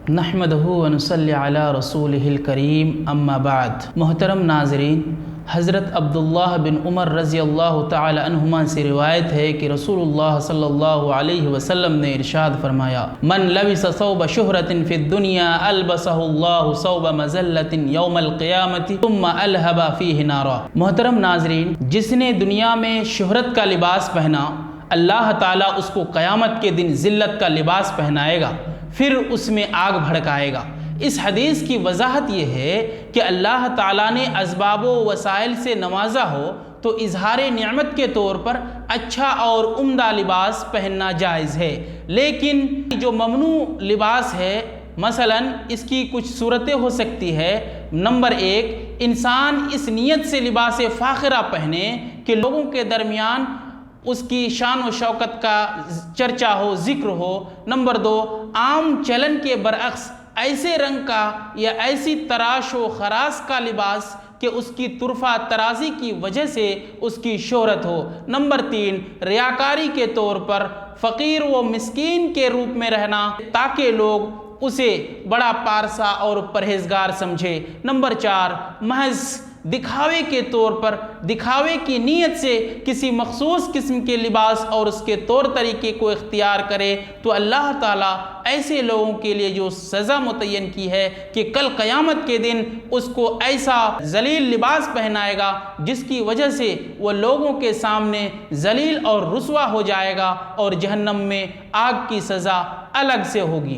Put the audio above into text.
نحمدہ ونصلی علی رسولہ الکریم اما بعد۔ محترم ناظرین، حضرت عبداللہ بن عمر رضی اللہ تعالی عنہما سے روایت ہے کہ رسول اللہ صلی اللہ علیہ وسلم نے ارشاد فرمایا، من لبس ثوب شہرت فی الدنیا البسہ اللہ ثوب مذلت یوم القیامت ثم الہب فیہ نارا۔ محترم ناظرین، جس نے دنیا میں شہرت کا لباس پہنا، اللہ تعالیٰ اس کو قیامت کے دن ذلت کا لباس پہنائے گا، پھر اس میں آگ بھڑکائے گا۔ اس حدیث کی وضاحت یہ ہے کہ اللہ تعالیٰ نے اسباب و وسائل سے نوازا ہو تو اظہار نعمت کے طور پر اچھا اور عمدہ لباس پہننا جائز ہے، لیکن جو ممنوع لباس ہے، مثلا اس کی کچھ صورتیں ہو سکتی ہے۔ نمبر 1، انسان اس نیت سے لباس فاخرہ پہنے کہ لوگوں کے درمیان اس کی شان و شوکت کا چرچا ہو، ذکر ہو۔ نمبر 2، عام چلن کے برعکس ایسے رنگ کا یا ایسی تراش و خراش کا لباس کہ اس کی طرفہ ترازی کی وجہ سے اس کی شہرت ہو۔ نمبر 3، ریاکاری کے طور پر فقیر و مسکین کے روپ میں رہنا تاکہ لوگ اسے بڑا پارسا اور پرہیزگار سمجھے۔ نمبر 4، محض دکھاوے کے طور پر، دکھاوے کی نیت سے کسی مخصوص قسم کے لباس اور اس کے طور طریقے کو اختیار کرے تو اللہ تعالیٰ ایسے لوگوں کے لیے جو سزا متعین کی ہے کہ کل قیامت کے دن اس کو ایسا ذلیل لباس پہنائے گا جس کی وجہ سے وہ لوگوں کے سامنے ذلیل اور رسوا ہو جائے گا اور جہنم میں آگ کی سزا الگ سے ہوگی۔